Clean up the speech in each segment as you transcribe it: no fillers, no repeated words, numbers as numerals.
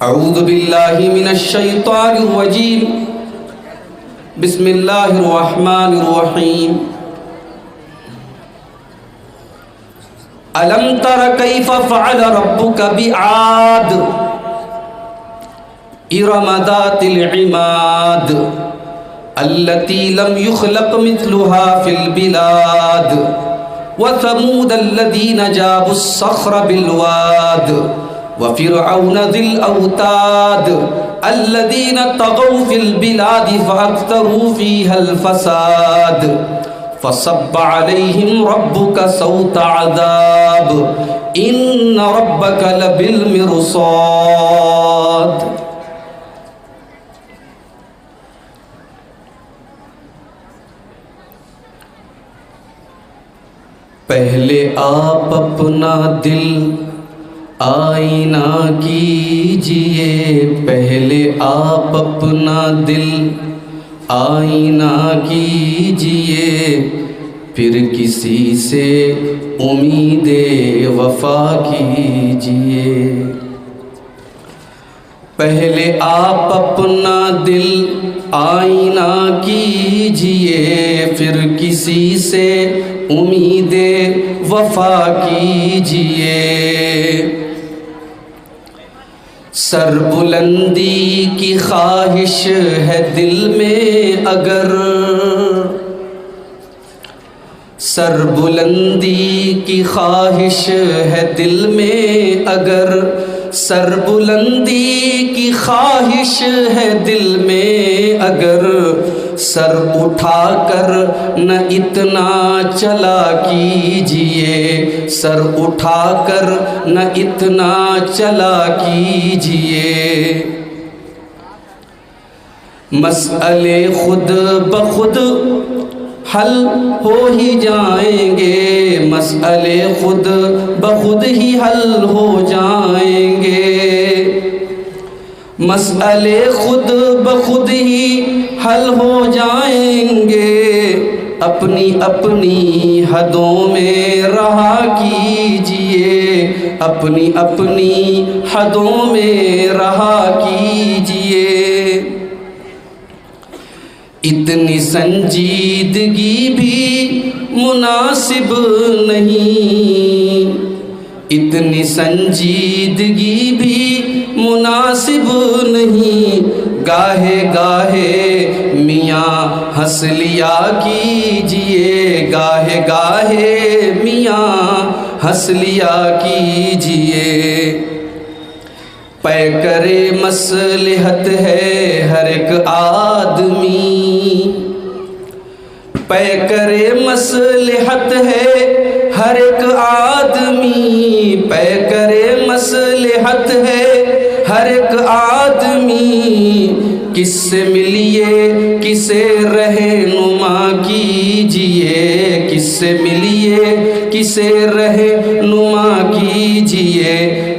اعوذ باللہ من الشیطان الرجیم بسم اللہ الرحمن الرحیم الم تر کیف فعل ربک بعاد ارم ذات العماد التي لم يخلق مثلها في البلاد وثمود الذين جابوا الصخر بالواد وفرعون ذي الأوتاد الذين طغوا في البلاد فأكثروا فيها الفساد فصب عليهم ربك صوت عذاب إن ربك لبالمرصاد. پہلے آپ اپنا دل آئینہ کیجئے، پہلے آپ اپنا دل آئینہ کیجئے، پھر کسی سے امید وفا کیجئے. پہلے آپ اپنا دل آئینہ کیجئے، پھر کسی سے امید وفا کیجئے. سر بلندی کی خواہش ہے دل میں اگر، سر بلندی کی خواہش ہے دل میں اگر، سر بلندی کی خواہش ہے دل میں اگر، سر اٹھا کر نہ اتنا چلا کیجئے، سر اٹھا کر نہ اتنا چلا کیجئے. مسئلے خود بخود حل ہو ہی جائیں گے، مسئلے خود بخود ہی حل ہو جائیں گے، مسئلے خود بخود ہی حل ہو جائیں گے. اپنی اپنی حدوں میں رہا کیجئے، اپنی اپنی حدوں میں رہا کیجئے. اتنی سنجیدگی بھی مناسب نہیں، اتنی سنجیدگی بھی مناسب نہیں. گاہے گاہے میاں ہنس لیا کیجئے، گاہے گاہے میاں ہنس لیا کیجئے. پیکر مصلحت ہے ہر ایک آدمی، پیکر مصلحت ہے ہر ایک آدمی، پیکر مصلحت ہے ہر ایک آدمی. کس سے ملیے کسے رہنما کیجئے، کس سے ملیے کسے رہنما کیجئے.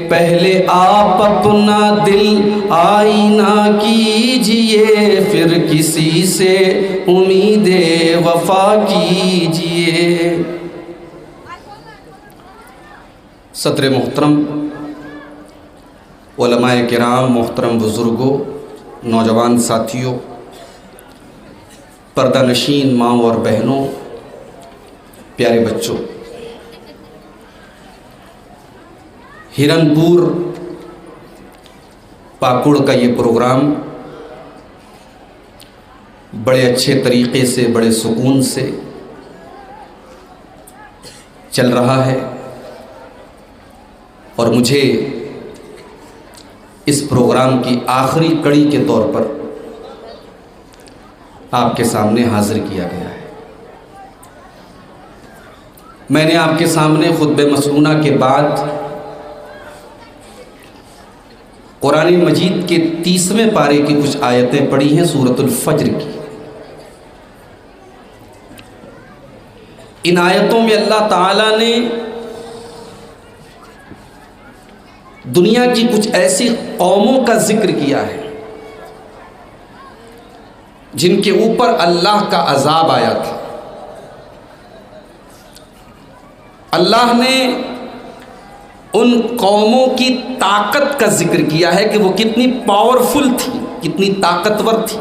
پہلے آپ اپنا دل آئینہ کیجئے، پھر کسی سے امید وفا کیجئے. صدر محترم، علماء کرام، محترم بزرگوں، نوجوان ساتھیوں، پردہ نشین ماؤں اور بہنوں، پیارے بچوں، ہرن پور پاکڑ کا یہ پروگرام بڑے اچھے طریقے سے، بڑے سکون سے چل رہا ہے، اور مجھے اس پروگرام کی آخری کڑی کے طور پر آپ کے سامنے حاضر کیا گیا ہے. میں نے آپ کے سامنے خطبہ مسنونہ کے بعد قرآن مجید کے 30ویں پارے کی کچھ آیتیں پڑھی ہیں سورۃ الفجر کی. ان آیتوں میں اللہ تعالیٰ نے دنیا کی کچھ ایسی قوموں کا ذکر کیا ہے جن کے اوپر اللہ کا عذاب آیا تھا. اللہ نے ان قوموں کی طاقت کا ذکر کیا ہے کہ وہ کتنی پاورفل تھی، کتنی طاقتور تھی.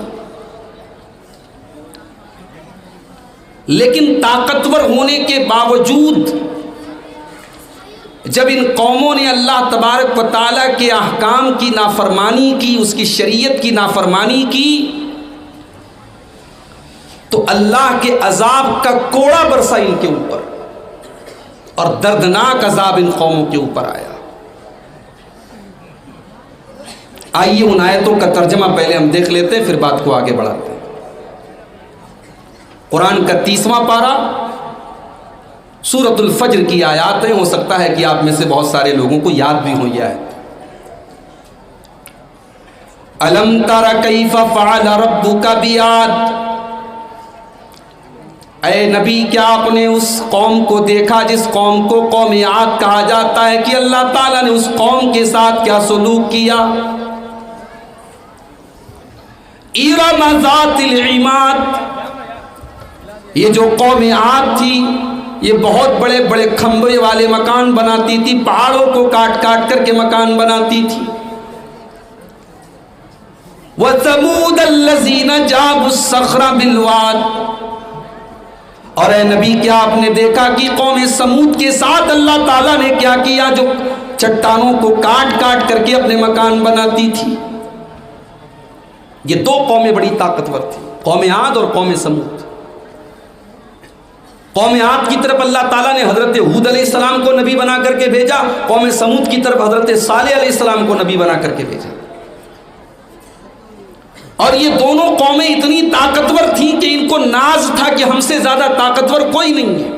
لیکن طاقتور ہونے کے باوجود جب ان قوموں نے اللہ تبارک و تعالیٰ کے احکام کی نافرمانی کی، اس کی شریعت کی نافرمانی کی، تو اللہ کے عذاب کا کوڑا برسا ان کے اوپر، اور دردناک عذاب ان قوموں کے اوپر آیا. آئیے ان آیتوں کا ترجمہ پہلے ہم دیکھ لیتے ہیں، پھر بات کو آگے بڑھاتے ہیں. قرآن کا 30واں پارہ، سورۃ الفجر کی آیات ہیں. ہو سکتا ہے کہ آپ میں سے بہت سارے لوگوں کو یاد بھی ہو یہ آیت. الم تر کیف فعل ربک بعاد، اے نبی کیا آپ نے اس قوم کو دیکھا جس قوم کو قوم عاد کہا جاتا ہے کہ اللہ تعالیٰ نے اس قوم کے ساتھ کیا سلوک کیا. ارم ذات العماد، یہ جو قوم عاد تھی یہ بہت بڑے بڑے کھمبے والے مکان بناتی تھی، پہاڑوں کو کاٹ کاٹ کر کے مکان بناتی تھی. وَثَمُودَ الَّذِينَ جَابُوا الصَّخْرَ بِالْوَادِ، اور اے نبی کیا آپ نے دیکھا کہ قوم سمود کے ساتھ اللہ تعالیٰ نے کیا کیا، جو چٹانوں کو کاٹ کاٹ کر کے اپنے مکان بناتی تھی. یہ دو قومیں بڑی طاقتور تھی، قوم عاد اور قوم سمود. قوم عاد کی طرف اللہ تعالیٰ نے حضرت ہود علیہ السلام کو نبی بنا کر کے بھیجا، قوم سمود کی طرف حضرت صالح علیہ السلام کو نبی بنا کر کے بھیجا. اور یہ دونوں قومیں اتنی طاقتور تھیں کہ ان کو ناز تھا کہ ہم سے زیادہ طاقتور کوئی نہیں ہے.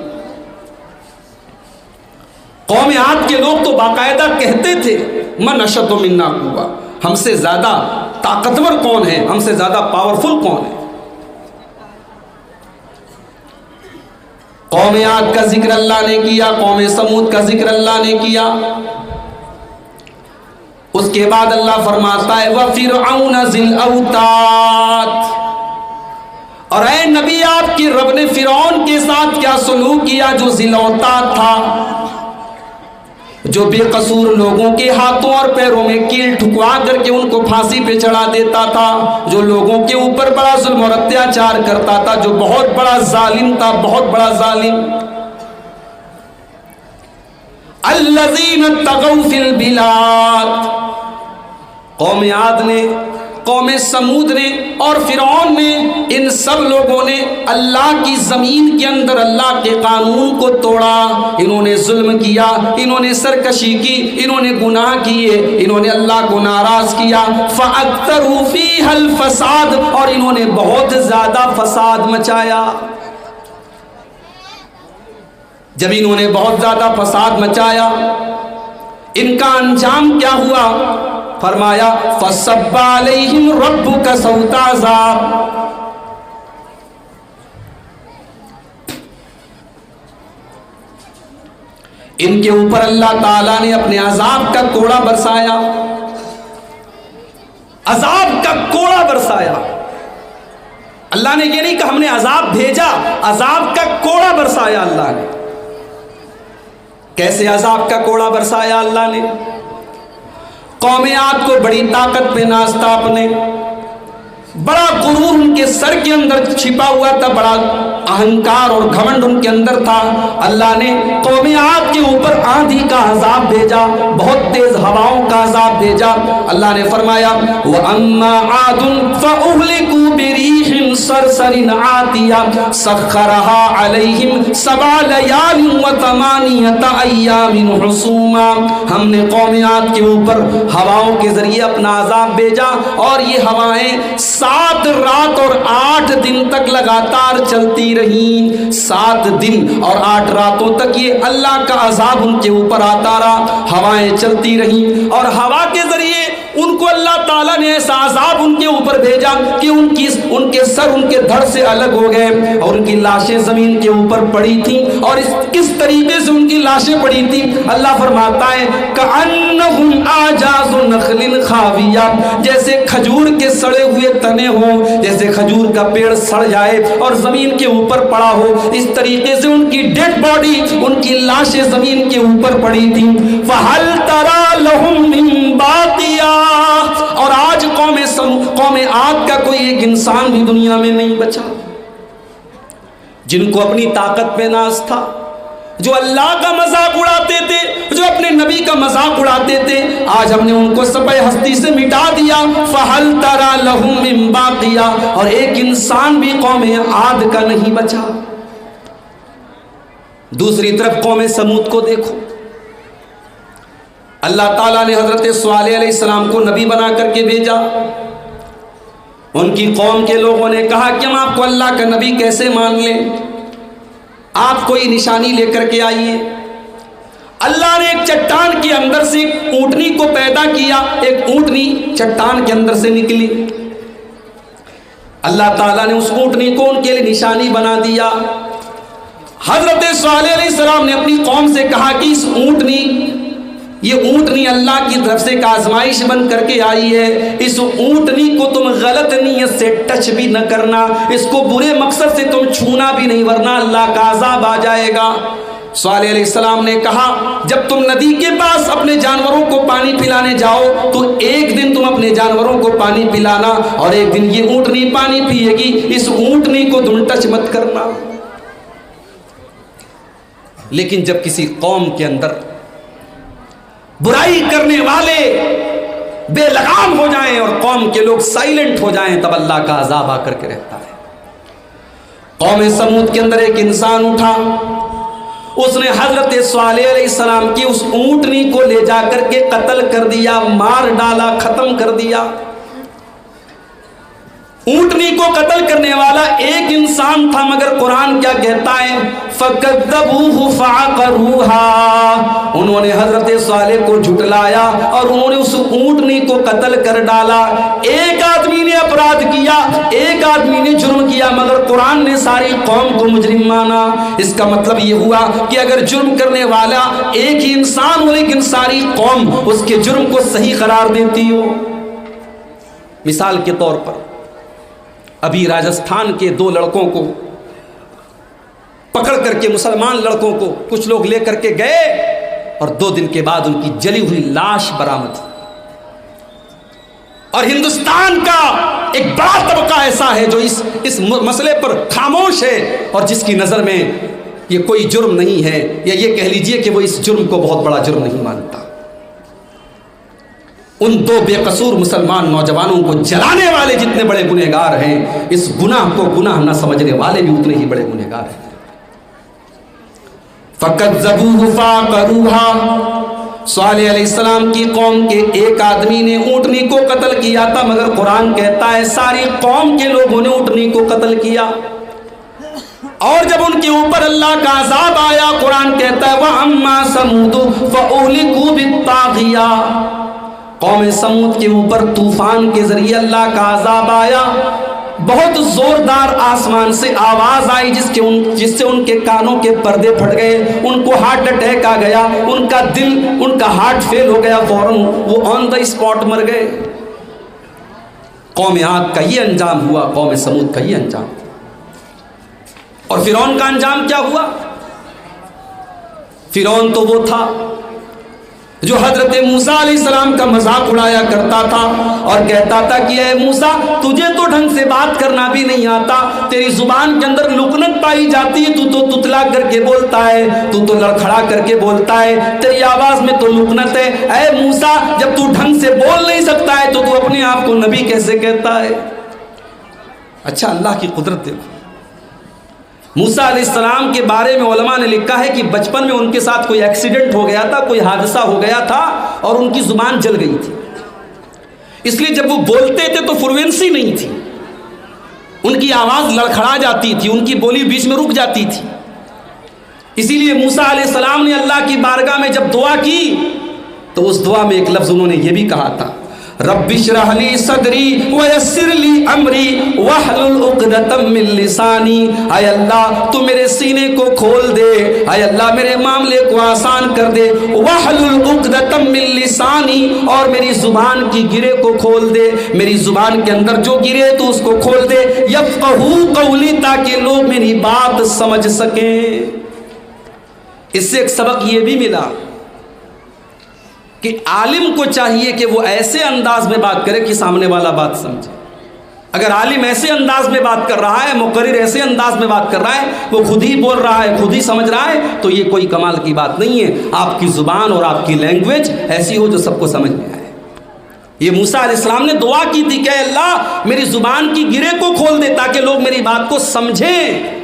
قوم عاد کے لوگ تو باقاعدہ کہتے تھے من اشد منا قوہ، ہم سے زیادہ طاقتور کون ہے، ہم سے زیادہ پاورفل کون ہے. قوم عاد کا ذکر اللہ نے کیا، قوم سمود کا ذکر اللہ نے کیا. اس کے بعد اللہ فرماتا ہے وَفِرْعَوْنَ ذِي الْأَوْتَادِ، اور اے نبی آپ کی رب نے فرعون کے ساتھ کیا سلوک کیا جو ذی الاوتاد تھا، جو بے قصور لوگوں کے ہاتھوں اور پیروں میں کیل ٹھکوا کر کے ان کو پھانسی پہ چڑھا دیتا تھا، جو لوگوں کے اوپر بڑا ظلم اور اتیاچار کرتا تھا، جو بہت بڑا ظالم تھا، بہت بڑا ظالم. الذین طغوا فی البلاد، قوم عاد نے، قوم سمود نے اور فرعون نے، ان سب لوگوں نے اللہ کی زمین کے اندر اللہ کے قانون کو توڑا. انہوں نے ظلم کیا، انہوں نے سرکشی کی، انہوں نے گناہ کیے، انہوں نے اللہ کو ناراض کیا. فَأَكْثَرُوا فِيهَا الْفَسَادَ، اور انہوں نے بہت زیادہ فساد مچایا. جب انہوں نے بہت زیادہ فساد مچایا، ان کا انجام کیا ہوا؟ فرمایا فَصَبَّ عَلَيْهِمْ رَبُّكَ سَوْطَ عَذَابٍ، ان کے اوپر اللہ تعالیٰ نے اپنے عذاب کا کوڑا برسایا. عذاب کا کوڑا برسایا. اللہ نے یہ نہیں کہ ہم نے عذاب بھیجا، عذاب کا کوڑا برسایا اللہ نے. کیسے عذاب کا کوڑا برسایا اللہ نے؟ قوم عاد کو بڑی طاقت پہ ناز تھا، اپنے بڑا غرور ان کے سر کے اندر چھپا ہوا تھا، بڑا اہنکار اور گھمنڈ ان کے اندر تھا. اللہ نے قوم عاد کے اوپر آندھی کا عذاب بھیجا، بہت تیز ہواؤں کا عذاب بھیجا. اللہ نے فرمایا وَأَمَّا عَادٌ فَأُهْلِكُوا بِرِيحٍ صَرْصَرٍ عَاتِيَةٍ سَخَّرَهَا عَلَيْهِمْ 7 لَيَالٍ و8 أَيَّامٍ حُسُومًا، ہم نے قوم عاد کے اوپر ہواؤں کے ذریعے اپنا عذاب بھیجا، اور یہ ہوائیں 7 رات اور 8 دن تک لگاتار چلتی رہیں. 7 دن اور 8 راتوں تک یہ اللہ کا عذاب ان کے اوپر آتا رہا. ہوائیں چلتی رہیں اور ہوا کے ذریعے ان کو اللہ تعالیٰ نے ایسا عذاب ان کے اوپر بھیجا کہ ان کے سر ان کے دھڑ سے الگ ہو گئے اور ان کی لاشیں زمین کے اوپر پڑی تھیں. اور کس طریقے سے ان کی لاشیں پڑی تھیں؟ اللہ فرماتا ہے کأنہم اعجاز نخل خاویہ، جیسے کھجور کے سڑے ہوئے تنے ہوں، جیسے کھجور کا پیڑ سڑ جائے اور زمین کے اوپر پڑا ہو، اس طریقے سے ان کی ڈیڈ باڈی، ان کی لاشیں زمین کے اوپر پڑی تھیں. فَهَلْ تَرَى لَهُم مِّن بَاقِيَةٍ، اور آج قوم عاد کا کوئی ایک انسان بھی دنیا میں نہیں بچا، جن کو اپنی طاقت پہ ناز تھا، جو اللہ کا مذاق اڑاتے تھے، جو اپنے نبی کا مذاق اڑاتے تھے، آج ہم نے ان کو سبع ہستی سے مٹا دیا. فَهَلْ تَرَى لَهُم مِّن بَاقِيَةٍ، اور ایک انسان بھی قوم عاد کا نہیں بچا. دوسری طرف قوم سمود کو دیکھو، اللہ تعالیٰ نے حضرت صالح علیہ السلام کو نبی بنا کر کے بھیجا. ان کی قوم کے لوگوں نے کہا کہ ہم آپ کو اللہ کا نبی کیسے مان لیں، آپ کوئی نشانی لے کر کے آئیے. اللہ نے ایک چٹان کے اندر سے ایک اونٹنی کو پیدا کیا، ایک اونٹنی چٹان کے اندر سے نکلی. اللہ تعالیٰ نے اس اونٹنی کو ان کے لیے نشانی بنا دیا. حضرت صالح علیہ السلام نے اپنی قوم سے کہا کہ اس یہ اونٹنی اللہ کی طرف سے ایک آزمائش بن کر کے آئی ہے، اس اونٹنی کو تم غلط نیت سے ٹچ بھی نہ کرنا، اس کو برے مقصد سے تم چھونا بھی نہیں، ورنہ اللہ کا عذاب آ جائے گا. صالح علیہ السلام نے کہا جب تم ندی کے پاس اپنے جانوروں کو پانی پلانے جاؤ تو ایک دن تم اپنے جانوروں کو پانی پلانا اور ایک دن یہ اونٹنی پانی پیے گی، اس اونٹنی کو تم ٹچ مت کرنا. لیکن جب کسی قوم کے اندر برائی کرنے والے بے لگام ہو جائیں اور قوم کے لوگ سائلنٹ ہو جائیں، تب اللہ کا عذاب آ کر کے رہتا ہے. قوم سمود کے اندر ایک انسان اٹھا، اس نے حضرت صالح علیہ السلام کی اس اونٹنی کو لے جا کر کے قتل کر دیا، مار ڈالا، ختم کر دیا. اونٹنی کو قتل کرنے والا ایک انسان تھا، مگر قرآن کیا کہتا ہے؟ فَكَذَّبُوهُ فَعَقَرُوهَا، انہوں نے حضرت صالح کو جھٹلایا اور انہوں نے اس اونٹنی کو قتل کر ڈالا. ایک آدمی نے اپرادھ کیا، ایک آدمی نے جرم کیا، مگر قرآن نے ساری قوم کو مجرم مانا. اس کا مطلب یہ ہوا کہ اگر جرم کرنے والا ایک ہی انسان ہو لیکن ساری قوم اس کے جرم کو صحیح قرار دیتی ہو. مثال کے طور پر ابھی راجستھان کے 2 لڑکوں کو پکڑ کر کے، مسلمان لڑکوں کو کچھ لوگ لے کر کے گئے اور 2 دن کے بعد ان کی جلی ہوئی لاش برآمد. اور ہندوستان کا ایک بڑا طبقہ ایسا ہے جو اس مسئلے پر خاموش ہے اور جس کی نظر میں یہ کوئی جرم نہیں ہے، یا یہ کہہ لیجئے کہ وہ اس جرم کو بہت بڑا جرم نہیں مانتا. ان 2 بے قصور مسلمان نوجوانوں کو جلانے والے جتنے بڑے گنہگار ہیں، اس گناہ کو گناہ نہ سمجھنے والے بھی اتنے ہی بڑے گنہگار ہیں. فَكَذَّبُوهُ فَعَقَرُوهَا، صالح علیہ السلام کی قوم کے ایک آدمی نے اونٹنی کو قتل کیا تھا، مگر قرآن کہتا ہے ساری قوم کے لوگوں نے اونٹنی کو قتل کیا. اور جب ان کے اوپر اللہ کا عذاب آیا، قرآن کہتا ہے وَأَمَّا ثَمُودُ فَأُهْلِكُوا بِالطَّاغِيَةِ، قوم سمود کے اوپر طوفان کے ذریعے اللہ کا عذاب آیا. بہت زوردار آسمان سے آواز آئی جس سے ان کے کانوں کے پردے پھٹ گئے، ان کو ہارٹ اٹیک آ گیا، ان کا دل، ان کا ہارٹ فیل ہو گیا، فوراً وہ آن دا اسپاٹ مر گئے. قوم عاد کا یہ انجام ہوا، قوم سمود کا یہ انجام. اور فرعون کا انجام کیا ہوا؟ فرعون تو وہ تھا جو حضرت موسیٰ علیہ السلام کا مذاق اڑایا کرتا تھا اور کہتا تھا کہ اے موسیٰ تجھے تو ڈھنگ سے بات کرنا بھی نہیں آتا، تیری زبان کے اندر لکنت پائی جاتی ہے، تو تتلا کر کے بولتا ہے، تو لڑکھڑا کر کے بولتا ہے، تیری آواز میں تو لکنت ہے. اے موسیٰ جب تو ڈھنگ سے بول نہیں سکتا ہے تو اپنے آپ کو نبی کیسے کہتا ہے؟ اچھا اللہ کی قدرت دیکھو. موسیٰ علیہ السلام کے بارے میں علماء نے لکھا ہے کہ بچپن میں ان کے ساتھ کوئی ایکسیڈنٹ ہو گیا تھا، کوئی حادثہ ہو گیا تھا اور ان کی زبان جل گئی تھی. اس لیے جب وہ بولتے تھے تو فلوئنسی نہیں تھی، ان کی آواز لڑکھڑا جاتی تھی، ان کی بولی بیچ میں رک جاتی تھی. اسی لیے موسیٰ علیہ السلام نے اللہ کی بارگاہ میں جب دعا کی تو اس دعا میں ایک لفظ انہوں نے یہ بھی کہا تھا رب اشرح لی صدری ویسر لی امری واحلل عقدۃ من لسانی، اے اللہ تو میرے سینے کو کھول دے، اے اللہ میرے معاملے کو آسان کر دے، واحلل عقدۃ من لسانی، اور میری زبان کی گرے کو کھول دے، میری زبان کے اندر جو گرے تو اس کو کھول دے، یفقہوا قولی، تاکہ لوگ میری بات سمجھ سکیں۔ اس سے ایک سبق یہ بھی ملا کہ عالم کو چاہیے کہ وہ ایسے انداز میں بات کرے کہ سامنے والا بات سمجھے۔ اگر عالم ایسے انداز میں بات کر رہا ہے، مقرر ایسے انداز میں بات کر رہا ہے، وہ خود ہی بول رہا ہے، خود ہی سمجھ رہا ہے، تو یہ کوئی کمال کی بات نہیں ہے۔ آپ کی زبان اور آپ کی لینگویج ایسی ہو جو سب کو سمجھ میں آئے۔ یہ موسیٰ علیہ السلام نے دعا کی تھی کہ اے اللہ میری زبان کی گرے کو کھول دے تاکہ لوگ میری بات کو سمجھیں۔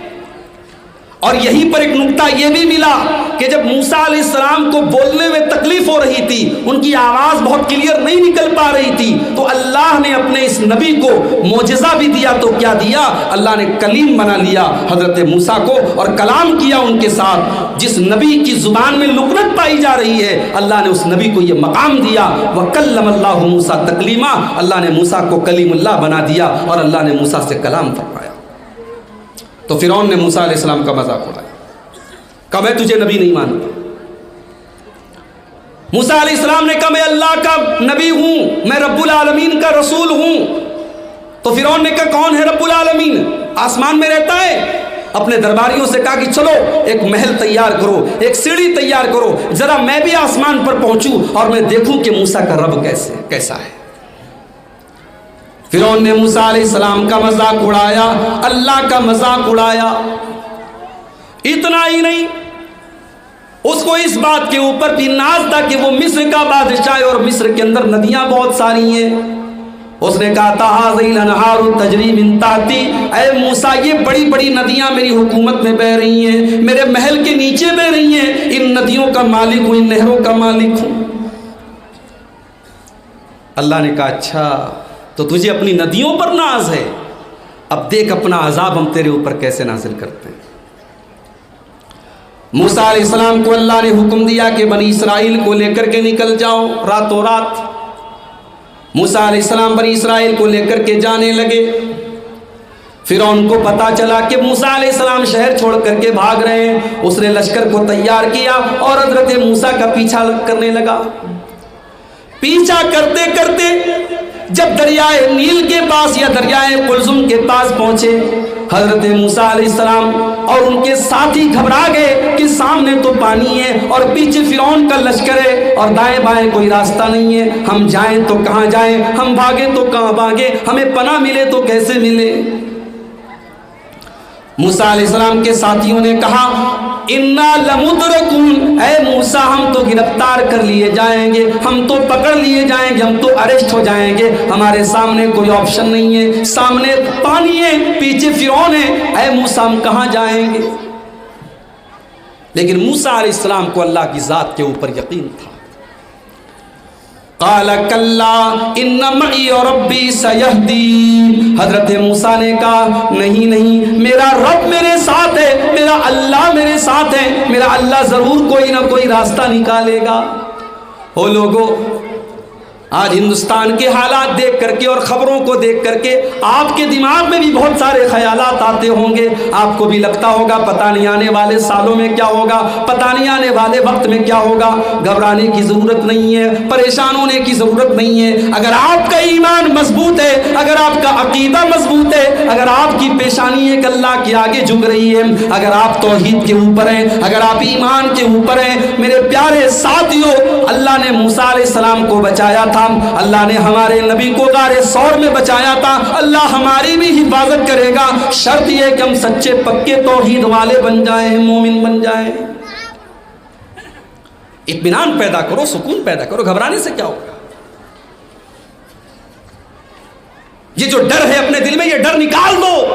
اور یہیں پر ایک نکتہ یہ بھی ملا کہ جب موسیٰ علیہ السلام کو بولنے میں تکلیف ہو رہی تھی، ان کی آواز بہت کلیئر نہیں نکل پا رہی تھی، تو اللہ نے اپنے اس نبی کو معجزہ بھی دیا۔ تو کیا دیا؟ اللہ نے کلیم بنا لیا حضرت موسیٰ کو اور کلام کیا ان کے ساتھ۔ جس نبی کی زبان میں لکنت پائی جا رہی ہے، اللہ نے اس نبی کو یہ مقام دیا، وَكَلَّمَ اللَّهُ مُوسَىٰ تَكْلِيمًا، اللہ نے موسیٰ کو کلیم اللہ بنا دیا اور اللہ نے موسیٰ سے کلام فرمایا۔ تو فرعون نے موسیٰ علیہ السلام کا مذاق اڑایا، کہا میں تجھے نبی نہیں مانتا۔ موسیٰ علیہ السلام نے کہا میں اللہ کا نبی ہوں، میں رب العالمین کا رسول ہوں۔ تو فرعون نے کہا کون ہے رب العالمین؟ آسمان میں رہتا ہے؟ اپنے درباریوں سے کہا کہ چلو ایک محل تیار کرو، ایک سیڑھی تیار کرو، ذرا میں بھی آسمان پر پہنچوں اور میں دیکھوں کہ موسیٰ کا رب کیسا ہے۔ فرعون نے موسیٰ علیہ السلام کا مذاق اڑایا، اللہ کا مذاق اڑایا۔ اتنا ہی نہیں، اس کو اس بات کے اوپر بھی ناز تھا کہ وہ مصر کا بادشاہ ہے اور مصر کے اندر ندیاں بہت ساری ہیں۔ اس نے کہا تہٰذِهِ الْأَنْهَارُ تَجْرِي مِن تَحْتِي، اے موسیٰ یہ بڑی بڑی ندیاں میری حکومت میں بہہ رہی ہیں، میرے محل کے نیچے بہہ رہی ہیں، ان ندیوں کا مالک ہوں، ان نہروں کا مالک ہوں۔ اللہ نے کہا اچھا تو تجھے اپنی ندیوں پر ناز ہے، اب دیکھ اپنا عذاب ہم تیرے اوپر کیسے نازل کرتے ہیں۔ موسیٰ علیہ السلام کو اللہ نے حکم دیا کہ بنی اسرائیل کو لے کر کے نکل جاؤ راتوں رات۔ موسیٰ علیہ السلام بنی اسرائیل کو لے کر کے جانے لگے۔ فرعون کو پتا چلا کہ موسیٰ علیہ السلام شہر چھوڑ کر کے بھاگ رہے ہیں، اس نے لشکر کو تیار کیا اور حضرت موسیٰ کا پیچھا کرنے لگا۔ پیچھا کرتے کرتے جب دریائے نیل کے پاس یا دریائے قلزم کے پاس پہنچے، حضرت موسیٰ علیہ السلام اور ان کے ساتھی گھبرا گئے کہ سامنے تو پانی ہے اور پیچھے فرعون کا لشکر ہے اور دائیں بائیں کوئی راستہ نہیں ہے، ہم جائیں تو کہاں جائیں، ہم بھاگیں تو کہاں بھاگیں، ہمیں پناہ ملے تو کیسے ملے۔ موسیٰ علیہ السلام کے ساتھیوں نے کہا اِنَّا لَمُدْرَكُونَ، اے موسیٰ ہم تو گرفتار کر لیے جائیں گے، ہم تو پکڑ لیے جائیں گے، ہم تو اریسٹ ہو جائیں گے، ہمارے سامنے کوئی آپشن نہیں ہے، سامنے پانی ہے، پیچھے فرعون ہے، اے موسیٰ ہم کہاں جائیں گے۔ لیکن موسیٰ علیہ السلام کو اللہ کی ذات کے اوپر یقین تھا۔ قال کلا ان معی ربی سیہدین، حضرت موسیٰ نے کہا نہیں میرا رب میرے ساتھ ہے، میرا اللہ میرے ساتھ ہے، میرا اللہ ضرور کوئی نہ کوئی راستہ نکالے گا۔ او لوگو، آج ہندوستان کے حالات دیکھ کر کے اور خبروں کو دیکھ کر کے آپ کے دماغ میں بھی بہت سارے خیالات آتے ہوں گے، آپ کو بھی لگتا ہوگا پتہ نہیں آنے والے سالوں میں کیا ہوگا، پتہ نہیں آنے والے وقت میں کیا ہوگا۔ گھبرانے کی ضرورت نہیں ہے، پریشان ہونے کی ضرورت نہیں ہے۔ اگر آپ کا ایمان مضبوط ہے، اگر آپ کا عقیدہ مضبوط ہے، اگر آپ کی پیشانی ایک اللہ کے آگے جھک رہی ہے، اگر آپ توحید کے اوپر ہیں، اگر آپ ایمان کے اوپر ہیں، میرے پیارے ساتھیوں، اللہ نے موسیٰ علیہ السلام کو بچایا تھا، اللہ نے ہمارے نبی کو غار ثور میں بچایا تھا، اللہ ہماری بھی حفاظت کرے گا، شرط یہ کہ ہم سچے پکے توحید والے بن جائیں، مومن بن جائیں۔ اطمینان پیدا کرو، سکون پیدا کرو، گھبرانے سے کیا ہوگا؟ یہ جو ڈر ہے اپنے دل میں، یہ ڈر نکال دو۔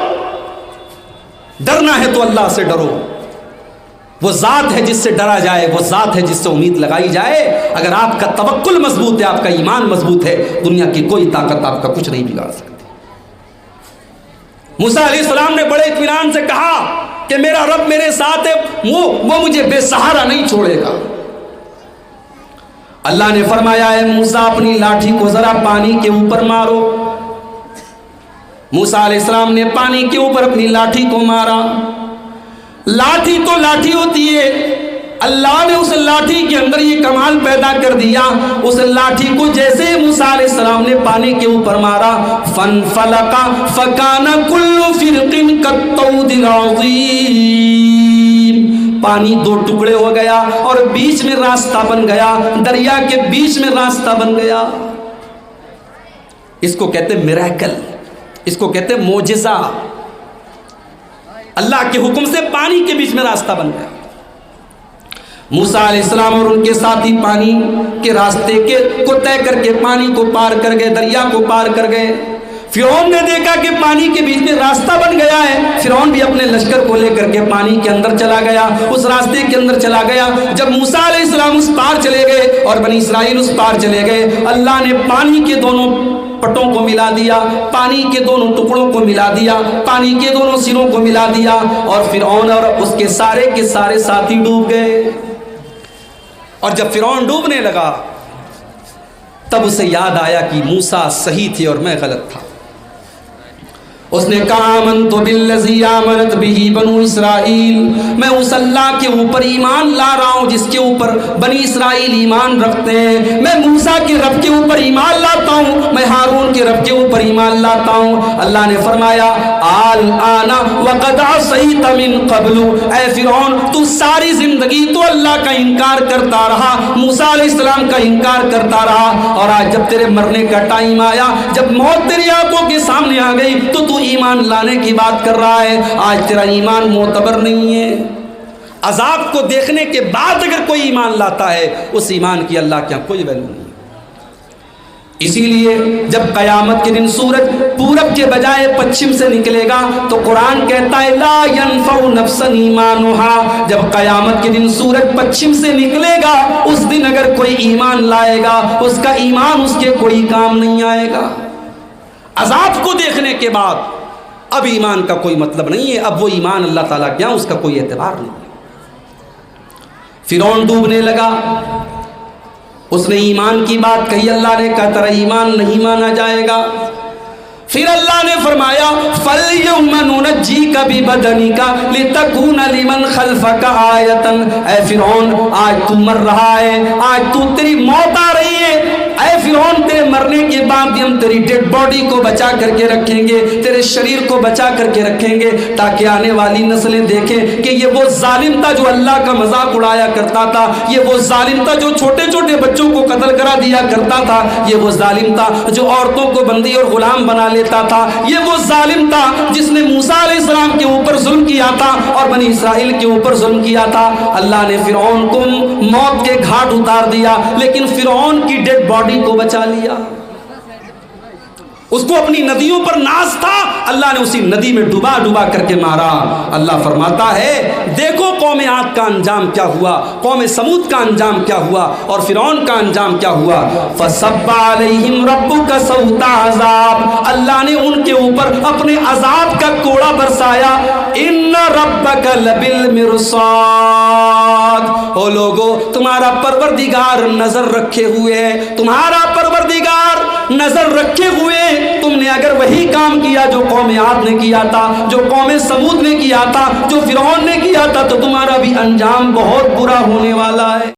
ڈرنا ہے تو اللہ سے ڈرو، وہ ذات ہے جس سے ڈرا جائے، وہ ذات ہے جس سے امید لگائی جائے۔ اگر آپ کا توکل مضبوط ہے، آپ کا ایمان مضبوط ہے، دنیا کی کوئی طاقت آپ کا کچھ نہیں بگاڑ سکتی۔ موسیٰ علیہ السلام نے بڑے اطمینان سے کہا کہ میرا رب میرے ساتھ ہے، وہ مجھے بے سہارا نہیں چھوڑے گا۔ اللہ نے فرمایا اے موسیٰ اپنی لاٹھی کو ذرا پانی کے اوپر مارو۔ موسیٰ علیہ السلام نے پانی کے اوپر اپنی لاٹھی کو مارا۔ لاٹھی تو لاٹھی ہوتی ہے، اللہ نے اس لاٹھی کے اندر یہ کمال پیدا کر دیا، اس لاٹھی کو جیسے موسیٰ علیہ السلام نے پانی کے اوپر مارا، فَانْفَلَقَ فَكَانَ كُلُّ فِرْقٍ كَالطَّوْدِ الْعَظِيمِ، پانی دو ٹکڑے ہو گیا اور بیچ میں راستہ بن گیا، دریا کے بیچ میں راستہ بن گیا۔ اس کو کہتے میریکل، اس کو کہتے معجزہ۔ اللہ کے حکم سے پانی کے بیچ میں راستہ بن گیا۔ موسیٰ علیہ السلام اور ان کے ساتھی پانی کے راستے کو طے کر کے پانی کو پار کر گئے، دریا کو پار کر گئے۔ فرعون نے دیکھا کہ پانی کے بیچ میں راستہ بن گیا ہے، فرعون بھی اپنے لشکر کو لے کر کے پانی کے اندر چلا گیا، اس راستے کے اندر چلا گیا۔ جب موسیٰ علیہ السلام اس پار چلے گئے اور بنی اسرائیل اس پار چلے گئے، اللہ نے پانی کے دونوں پٹوں کو ملا دیا، پانی کے دونوں ٹکڑوں کو ملا دیا، پانی کے دونوں سروں کو ملا دیا، اور فرعون اور اس کے سارے ساتھی ڈوب گئے۔ اور جب فرعون ڈوبنے لگا تب اسے یاد آیا کہ موسیٰ صحیح تھے اور میں غلط تھا۔ اس نے کہا آمنت بالذی آمنت بہ بنو اسرائیل، میں اس اللہ کے اوپر ایمان لا رہا ہوں جس کے اوپر بنی اسرائیل ایمان رکھتے ہیں۔ میں موسیٰ کے رب کے اوپر ایمان لاتا ہوں، میں ہارون کے رب کے اوپر ایمان لاتا ہوں۔ اللہ نے فرمایا الآن وقد عصیت من قبل، اے فرعون تو ساری زندگی تو اللہ کا انکار کرتا رہا، موسیٰ علیہ السلام کا انکار کرتا رہا، اور آج جب تیرے مرنے کا ٹائم آیا، جب موت تیری آنکھوں کے سامنے آ گئی تو ایمان لانے کی بات کر رہا ہے۔ آج تیرا ایمان معتبر نہیں ہے۔ عذاب کو دیکھنے کے بعد اگر کوئی ایمان لاتا ہے اس ایمان کی اللہ کے یہاں کوئی ویلیو نہیں۔ اسی لیے جب قیامت کے دن سورج پورب کے بجائے پچھم سے نکلے گا تو قرآن کہتا ہے لا ينفع نفسا ایمانها، جب قیامت کے دن سورج پچھم سے نکلے گا اس دن اگر کوئی ایمان لائے گا اس کا ایمان اس کے کوئی کام نہیں آئے گا۔ عذاب کو دیکھنے کے بعد اب ایمان کا کوئی مطلب نہیں ہے، اب وہ ایمان اللہ تعالیٰ کیا اس کا کوئی اعتبار نہیں۔ فرعون ڈوبنے لگا، اس نے ایمان کی بات کہی، اللہ نے کہا تیرا ایمان نہیں مانا جائے گا۔ پھر اللہ نے فرمایا فَالْيَوْمَ نُنَجِّيكَ بِبَدَنِكَ لِتَكُونَ لِمَنْ خَلْفَكَ آیَةً، اے فرعون آج تو مر رہا ہے، آج تو تیری موت آ رہی ہے، اے فرعون تیرے مرنے کے بعد بھی ہم تیری ڈیڈ باڈی کو بچا کر کے رکھیں گے، تیرے شریر کو بچا کر کے رکھیں گے تاکہ آنے والی نسلیں دیکھیں کہ یہ وہ ظالم تھا جو اللہ کا مذاق اڑایا کرتا تھا، یہ وہ ظالم تھا جو چھوٹے چھوٹے بچوں کو قتل کرا دیا کرتا تھا، یہ وہ ظالم تھا جو عورتوں کو بندی اور غلام بنا لیتا تھا، یہ وہ ظالم تھا جس نے موسیٰ علیہ السلام کے اوپر ظلم کیا تھا اور بنی اسرائیل کے اوپر ظلم کیا تھا۔ اللہ نے فرعون کو موت کے گھاٹ اتار دیا لیکن فرعون کی ڈیڈ باڈی کو بچا لیا۔ اس کو اپنی ندیوں پر ناز تھا، اللہ نے اسی ندی میں ڈوبا ڈوبا کر کے مارا۔ اللہ فرماتا ہے دیکھو قوم عاد کا انجام کیا ہوا، قوم سمود کا انجام کیا ہوا اور فرعون کا انجام کیا ہوا۔ فَصَبَّ عَلَيْهِمْ رَبُّكَ صَوْتَ عَذَابٍ، اللہ نے ان کے اوپر اپنے عذاب کا کوڑا برسایا۔ إِنَّ رَبَّكَ لَبِالْمِرْصَادِ، او لوگو تمہارا پروردگار نظر رکھے ہوئے ہے، تمہارا پروردگار نظر رکھے ہوئے، تم نے اگر وہی کام کیا جو قوم عاد نے کیا تھا، جو قوم سمود نے کیا تھا، جو فرعون نے کیا تھا، تو تمہارا بھی انجام بہت برا ہونے والا ہے۔